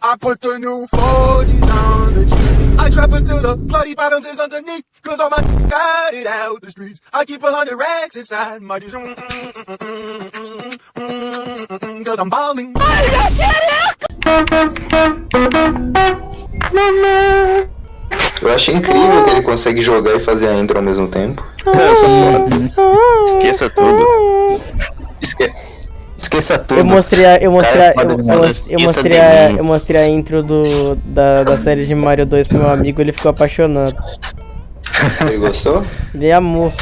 I put the new 4Gs on the Jeep. I trap until the bloody bottoms is underneath. Cause all my got it out the streets. I keep 100 racks inside my jeans. Cause I'm balling. Eu acho incrível que ele consegue jogar e fazer a intro ao mesmo tempo. Eu sou foda. Esqueça tudo. Esqueça tudo. Eu mostrei a intro da série de Mario 2 pro meu amigo, ele ficou apaixonado. Ele gostou? Ele amou.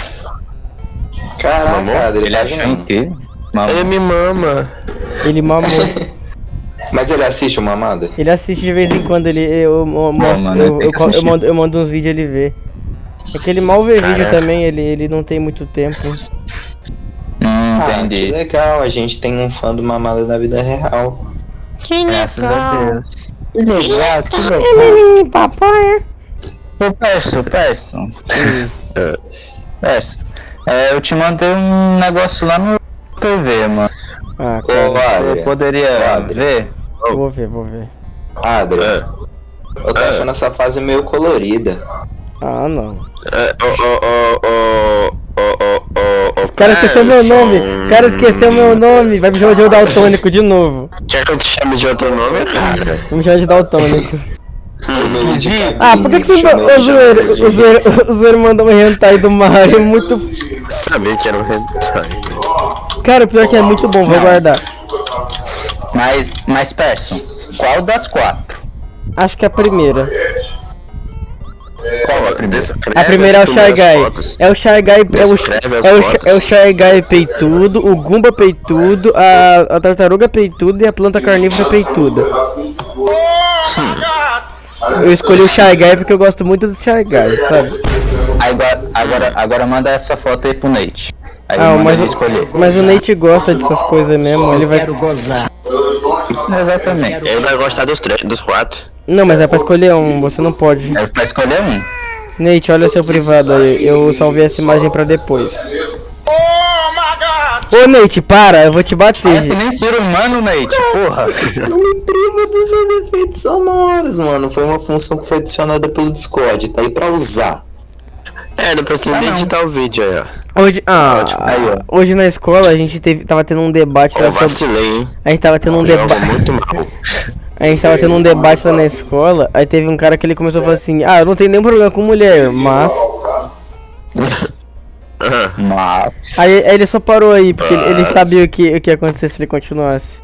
Caraca, Ele achou que Ele me mama. Ele mamou. Mas ele assiste o Mamada? Ele assiste de vez em quando, eu mando uns vídeos e ele vê. É que ele mal vê vídeo também, ele não tem muito tempo. Que legal, a gente tem um fã do Mamada da vida real. Graças a Deus. Que legal, que legal. Menino, papai. Peço. Eu te mandei um negócio lá no TV, mano. Ah, cara. Você poderia ver? Vou ver. Adria, eu tô achando essa fase meio colorida. Ah, não. O cara esqueceu meu nome. Vai me chamar de daltônico de novo. Quer que eu te chame de outro nome, cara? Vou me chamar de daltônico. Ah, por que você o zoeiro mandou um hentai do Mario? Muito. Sabia que era um hentai. Cara, o pior é que é muito bom, vou guardar. Mas peçam, qual das 4? Acho que é a primeira. Qual a primeira? A primeira é o Shy Guy. É o Shy Guy. É o Shy Guy peitudo, o Goomba peitudo, a tartaruga peitudo e a planta carnívora peituda. Eu escolhi o Shy Guy porque eu gosto muito do Shy Guy, sabe? Agora manda essa foto aí pro Nate. Aí mas o Nate gosta dessas coisas mesmo, ele vai... Exatamente. Ele vai gostar dos 4. Não, mas é pra escolher um, você não pode. É pra escolher um. Nate, olha o seu privado aí, eu salvei essa imagem pra depois. Ô Nate, para, eu vou te bater. Que nem ser humano, Nate, porra. Não me priva dos meus efeitos sonoros, mano. Foi uma função que foi adicionada pelo Discord, tá aí pra usar. Não precisa nem editar o vídeo aí, ó. Hoje na escola a gente tava tendo um debate lá sobre... Vacilei, hein? A gente tava tendo um debate. Muito mal. A gente tava tendo um debate lá na escola, aí teve um cara que ele começou a falar assim, eu não tenho nenhum problema com mulher, mas... Aí ele só parou aí, porque ele sabia o que ia acontecer se ele continuasse.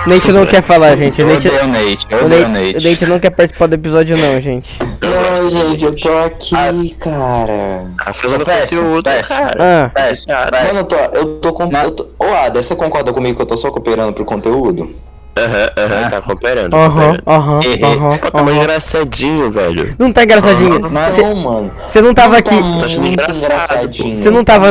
Nate não quer falar, gente. O Nate não quer participar do episódio não, gente. Não, gente, eu tô aqui, cara. Fazendo conteúdo, cara. Mano, eu tô com... Ô, Ada, você concorda comigo que eu tô só cooperando pro conteúdo? Tá cooperando. Tá mais engraçadinho, velho. Não tá engraçadinho. Não, mano. Você não tava aqui. Tá achando engraçadinho. Você não tava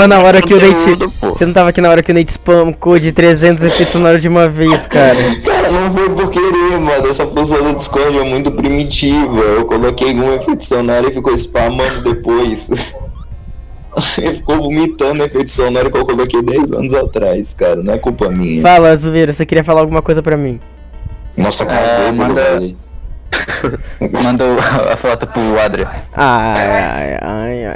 na hora que o Nate. Você não tava aqui na hora que o Nate spamou de 300 efeitos sonoros de uma vez, cara. Cara, não foi por querer, mano. Essa função do Discord é muito primitiva. Eu coloquei um efeito sonoro e ficou spamando depois. Ele ficou vomitando efeito sonoro que eu coloquei 10 anos atrás, cara. Não é culpa minha. Fala, Zuveiro, você queria falar alguma coisa pra mim? Nossa, cara, manda a foto pro Adrian. Ai.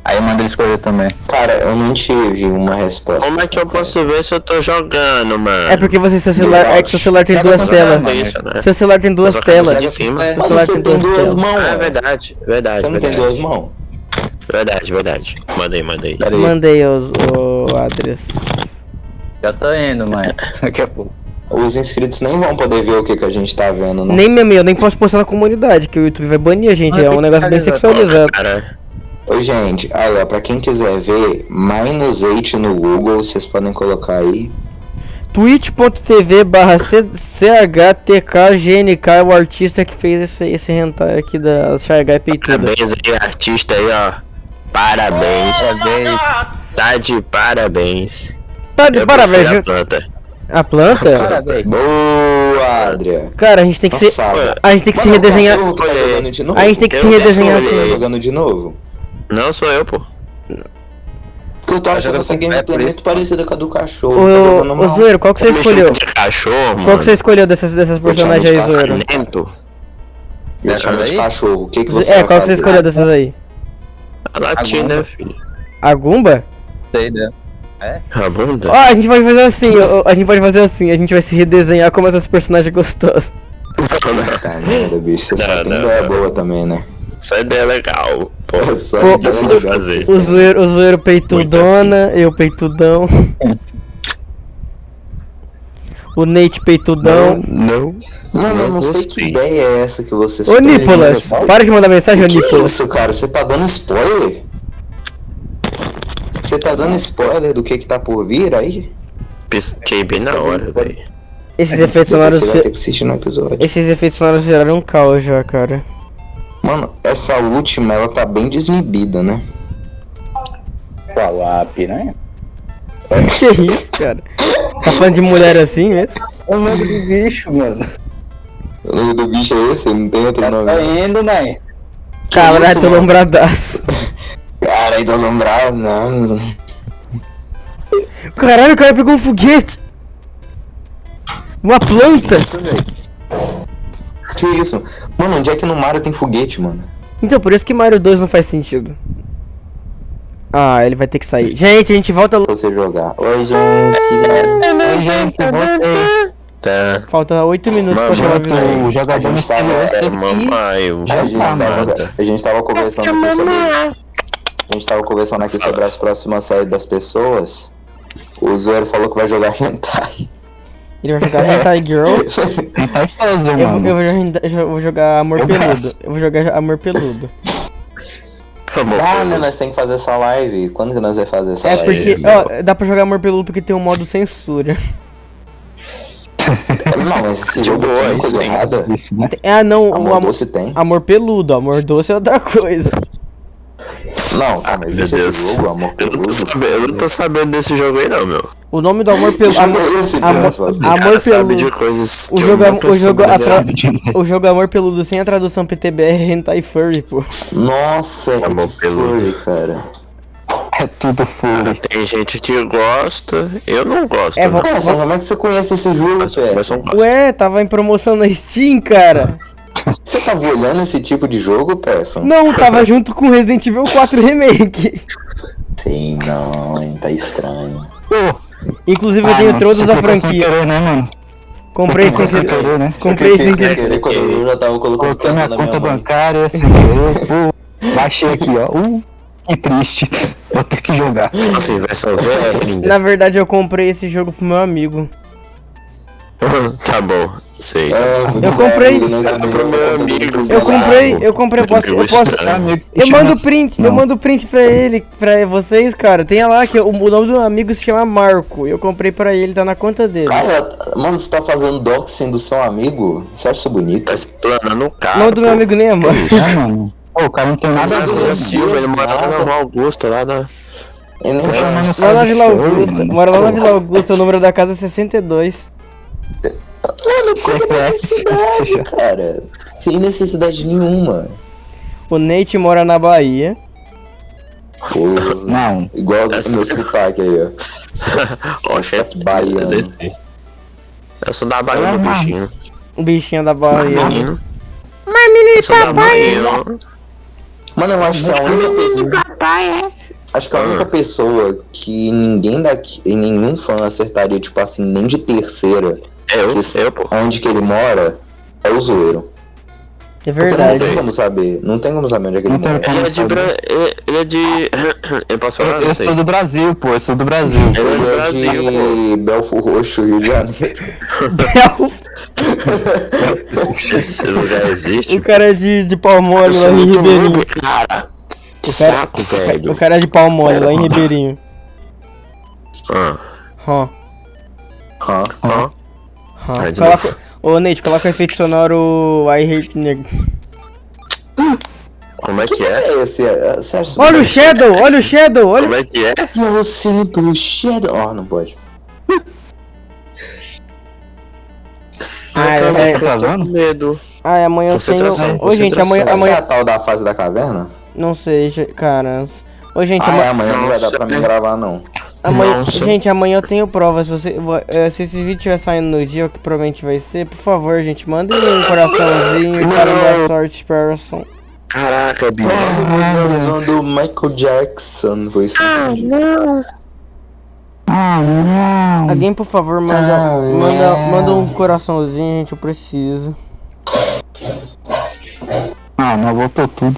Aí manda ele escolher também. Cara, eu não tive uma resposta. Como é que eu posso ver se eu tô jogando, mano? É porque seu celular tem duas telas. Seu celular tem duas telas. De cima. Você tem duas mãos. É verdade. Você não tem duas mãos? Verdade. Manda aí. Mandei o Adres. Já tô indo, mãe. Daqui a pouco. Os inscritos nem vão poder ver o que a gente tá vendo, né? Nem mesmo, eu nem posso postar na comunidade, que o YouTube vai banir a gente, é um negócio bem sexualizado. Ô, gente, aí ó, pra quem quiser ver, -8 no Google, vocês podem colocar aí. twitch.tv/CHTKGNK, o artista que fez esse hentai aqui da Shy Guy peituda. Parabéns aí, artista aí, ó. Parabéns. Tá de parabéns. Tá de parabéns, viu? A planta? Parabéns. Boa, Adria. Cara, a gente tem que se redesenhar. A gente tem que se redesenhar assim. Jogando de novo? Não, sou eu, pô. Porque eu tô achando essa gameplay muito parecida com a do cachorro. Ô, Zoeiro, qual que você escolheu? De cachorro, Qual que você escolheu dessas personagens aí, Zoeiro? Eu chamo de cachorro. O que você É, vai qual que você fazer? escolheu dessas aí? A latina, filho. A Gumba? Sei, né? A bunda? Ó, a gente pode fazer assim, a gente vai se redesenhar como essas personagens gostosas. Tá merda, bicho. Você sabe que ideia boa também, né? Essa ideia é legal. Pô, Só Pô, ideia vou legal. fazer. O zoeiro peitudona, eu peitudão. O Nate peitudão. Não. Mano, eu não sei que gostei. ideia é essa que vocês Ô, têm. Nicolas, para de mandar mensagem, ô Que Nicolas. isso, cara? Você tá dando spoiler? Você tá dando spoiler do que tá por vir aí? Pisquei bem na hora, velho. Esses efeitos sonoros. Você vai ter que assistir no episódio. Esses efeitos sonoros viraram um caos já, cara. Mano, essa última, ela tá bem desmebida, né? Qual a piranha? Que isso, cara? Tá falando de mulher assim mesmo? É o nome do bicho, mano. O nome do bicho é esse? Não tem outro nome? Tá indo, né? Caralho, isso, tô mano? lombradaço. Cara, ainda lembrado, não. Caralho, o cara pegou um foguete. Uma planta. Que isso? Mano, onde é que no Mario tem foguete, mano? Então, por isso que Mario 2 não faz sentido. Ah, ele vai ter que sair. Gente, a gente volta. Você jogar. Oi, gente. Oi, gente, voltei. Tá. Falta 8 minutos pra Mano, acabar a visão. O jogador A gente tava- misterioso É teve que... mamaio. A gente tava conversando aqui sobre. A gente tava conversando aqui sobre as próximas séries das pessoas. O Zoeiro falou que vai jogar hentai. Ele vai jogar Hentai Girl. Tá gostoso, Eu mano. vou jogar Amor Peludo. Eu vou jogar Amor Peludo. Ah, né? Nós tem que fazer essa live. Quando que nós vamos fazer essa É live? porque, ó, dá pra jogar Amor Peludo porque tem um modo censura. Não, mas esse jogo boa, tem coisa sim. errada. Isso, né? Ah, não, o Amor doce tem. Amor Peludo. Amor Doce é outra coisa. Não, calma, existe Meu esse Deus. jogo, Amor Peludo. Eu não tô sabendo desse jogo aí não, meu. O nome do Amor Peludo. Jogo é esse, criança? Amor Cara, sabe de Peludo. coisas O que jogo, eu não tô sabendo. o jogo Amor Peludo sem a tradução PTBR é Hentai Furry, pô. Nossa, é Amor que Peludo. foi, cara. É tudo furo. Tem gente que gosta, eu não gosto. É, né? Nossa, como é que você conhece esse jogo, Mas velho? eu gosto. Ué, tava em promoção na Steam, cara. Você tava olhando esse tipo de jogo, Pesson? Não, tava junto com Resident Evil 4 Remake. Sim, não, hein, tá estranho. Inclusive eu tenho todas da Sem franquia. querer, né, mano? Comprei sem Sem querer. querer, né? Comprei sem Sem querer. querer, quando eu já tava colocando Coloquei minha cartão na conta minha mãe. bancária sem querer, pô. Baixei aqui, ó. Que triste. Vou ter que jogar. Assim, versão VR ainda. Na verdade eu comprei esse jogo pro meu amigo. Tá bom, sei. Eu comprei. Pro meu amigo. Eu comprei, eu posso. Eu mando print, eu mando print pra vocês, cara. Tem lá que o nome do amigo se chama Marco. Eu comprei pra ele, tá na conta dele. Cara, mano, você tá fazendo doxing do seu amigo? Você acha isso bonito? Tá explanando o O cara. nome do meu amigo nem é Marco. É, mano. Pô, o cara não tem nada a ver, mano. Silva, ele mora lá na Rua Augusta, lá na. Ele nem Mano, não Lá faz na Vila show, Augusta. mano. Mora lá na Vila Augusta, o número da casa é 62. Mano, Você quanta quer? necessidade, cara. Sem necessidade nenhuma. O Nate mora na Bahia. Pô, Não. igual o meu sotaque aí, ó. Ó, chefe baiano. Eu sou da Bahia, meu bichinho. O bichinho da Bahia. Menino. Eu sou da Bahia. Mano, eu acho que a única pessoa. Acho que a única pessoa que ninguém daqui, e nenhum fã acertaria, tipo assim, nem de terceira, Eu, pô. onde que ele mora, é o Zoeiro. É Porque não verdade. tem como saber. Não tem como saber onde é que ele Não tem mora. como. Ele é de. Ele é de. Eu posso falar? Não Eu sei. sou do Brasil, pô. Eu sou do Brasil. Ele é do Ele Brasil, é de Belfort Roxo, Rio de Janeiro. Esse lugar existe. O cara é de pau Eu mole lá sou em muito Ribeirinho. noob, cara. Que O cara- saco, velho. O cara é de pau mole lá em Ribeirinho. Ah, Ó, Hã? ó. ó. Vai de Coloca... Ô, Nate, coloca o efeito sonoro I Hate Negro. Como é que é? É esse? Você acha Olha o Shadow, olha o Shadow, olha. Como é que é? Eu sinto o Shadow. Ó, não pode. Ai, Cara, ai, eu estou com medo. ai, amanhã eu tenho. Concentração, Ô, gente, concentração. amanhã. Essa é a tal da fase da caverna? Não sei, cara. Ô, gente, amanhã não vai dar pra mim gravar, não. Gente, amanhã eu tenho prova. Se esse vídeo estiver saindo no dia, o que provavelmente vai ser, por favor, gente, mandem um coraçãozinho e fala boa sorte, Person. Caraca, bicho. Visualização do Michael Jackson. Foi isso. Alguém, por favor, manda um coraçãozinho, gente, eu preciso. Não voltou tudo.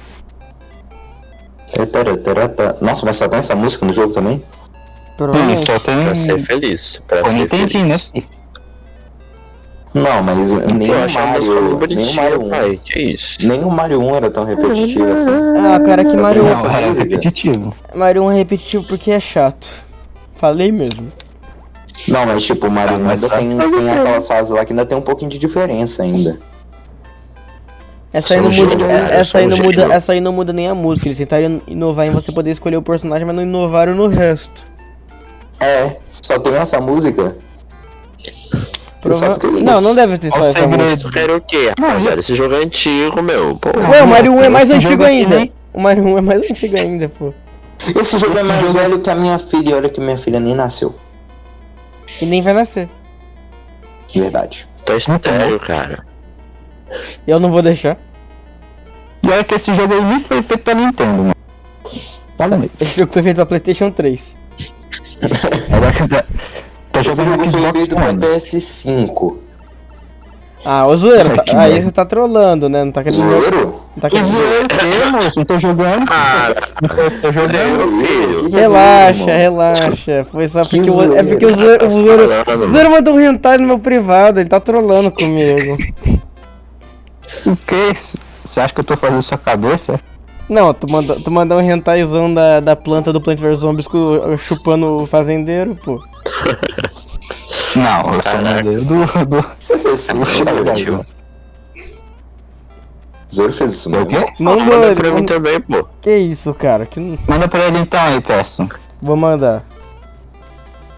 Nossa, mas só tem essa música no jogo também? Sim, só tem. Pra ser feliz. Pra Eu não ser entendi, feliz. né? Não, mas nem Eu o achei a música muito Mario bonitinha, 1. pai. Que isso? Nem o Mario 1 era tão repetitivo assim. Ah, cara, que Mario 1 essa Era música? repetitivo. Mario 1 é repetitivo porque é chato. Falei mesmo. Não, mas tipo, o Mario 1 ainda tem aquelas fases lá que ainda tem um pouquinho de diferença ainda. Essa aí não muda nem a música. Eles tentaram inovar em você poder escolher o personagem, mas não inovaram no resto. Só tem essa música. Não deve ter só essa música. Isso quer o quê, rapaziada? Esse jogo é antigo, meu. Pô. Ué, o Mario 1 é mais antigo ainda. O Mario 1 é mais antigo ainda, pô. Esse jogo é mais velho que a minha filha, e olha que minha filha nem nasceu. E nem vai nascer. Verdade. Tô estéreo, cara. Eu não vou deixar. E olha que esse jogo aí nem foi feito pra Nintendo, mano. Fala aí. Esse jogo foi feito pra PlayStation 3. Tô Esse jogando jogo no foi Xbox feito pra One. PS5. Ah, ô zoeiro, Ai, que aí merda. você tá trolando, né? Não tá querendo jogar. Zoeiro? Não tá Que querendo zoeiro o quê, moço? Não tô jogando. Tô jogando. Meu filho. Relaxa. Foi só porque é porque o zoeiro mandou um hentai no meu privado, ele tá trolando comigo. O quê? Você acha que eu tô fazendo sua cabeça? Não, tu mandou um hentaizão da planta do Plant vs Zombies chupando o fazendeiro, pô. Não, eu sou mandeiro do... Você fez isso, Zoeiro. Zoeiro fez isso, O não. quê? Manda pra mim também, pô. Que isso, cara? Que não... Manda pra ele então aí, peço. Vou mandar.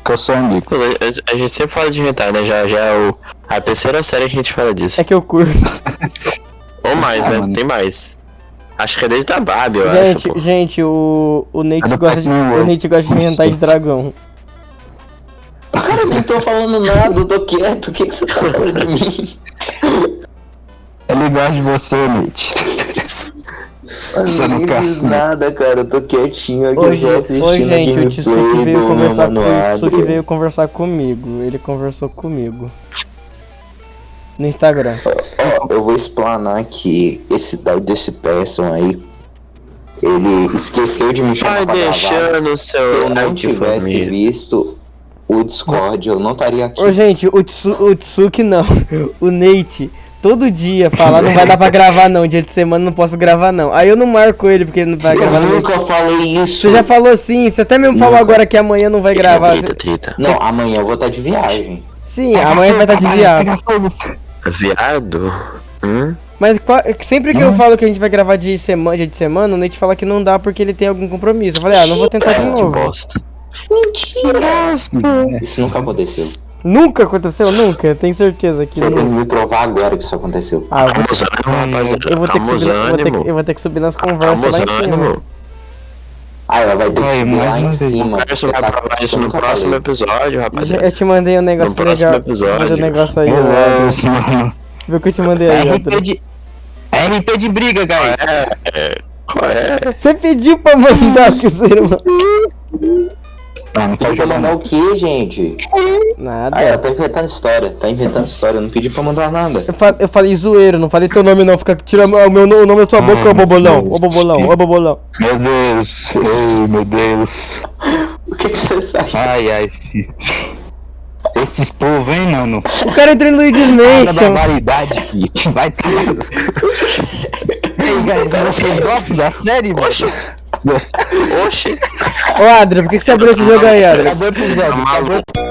Que eu sou amigo. A gente sempre fala de hentai, né? Já é a terceira série que a gente fala disso. É que eu curto. Ou mais, né? mano. Tem mais. Acho que é desde a Barbie, eu acho, pô. Gente, o Nate É do gosta de. Pac-Man O World. Nate gosta de hentai de dragão. Cara, eu nem tô falando nada, eu tô quieto. O que você tá falando de mim? Ele gosta de você, Nate. Eu nem fiz nada, cara. Eu tô quietinho aqui Hoje, só assistindo gente, a o Tsuki gameplay do meu mano Adri. veio conversar comigo. Ele conversou comigo. No Instagram. Ó, eu vou explanar que esse tal desse Person aí, ele esqueceu de me chamar Vai pra gravar. deixando o Se eu seu não de tivesse família. visto o Discord, eu não estaria aqui. Ô, gente, o Tsuki não. O Nate, todo dia fala, não vai dar pra gravar não, dia de semana não posso gravar não. Aí eu não marco ele porque ele não vai gravar Eu no nunca falei isso. Você já falou sim, você até mesmo falou agora que amanhã não vai gravar. Trita. Não, amanhã eu vou estar de viagem. Sim, amanhã vai estar de viado. Viado? Mas sempre que eu falo que a gente vai gravar dia de semana, o Nate fala que não dá porque ele tem algum compromisso. Eu falei, não vou tentar de Que novo. bosta. Isso nunca aconteceu. Nunca aconteceu? Nunca? Tenho certeza que Você tem que não. me provar agora que isso aconteceu. Ah, Calmos ânimo, rapaziada. eu vou ter que Calmos subir, ânimo. eu vou ter que subir nas conversas Calmos lá em cima. ânimo. Ah, ela vai ter que Ai, subir lá mais em uma vez. cima. Isso vai provar isso no próximo episódio, rapaziada. Eu te mandei um negócio No próximo legal. episódio. Mandei um negócio aí, Meu Adri. Deus, mano. Vê o que eu te mandei aí, Adri. É RP de briga, guys. Qual é? Você pediu pra mandar que você irmão. Não tá Pediu pra mandar o que, gente? Nada. Ah, ela tá inventando história. Eu não pedi pra mandar nada. Eu falei zoeiro, não falei teu nome não. Fica tirando o nome da sua boca, ô bobolão. Ô bobolão, ô bobolão. Meu Deus. Oh, meu Deus. O que você sabe? Ai, filho. Esses povos, hein, mano? O cara entrou em Luigi's Cada Mansion. barbaridade, filho. Vai tudo. Ei, guys, vocês gostam da série, velho? Oxi. Ô, Adri, por que você abriu esse jogo aí, Adri? Acabou o episódio.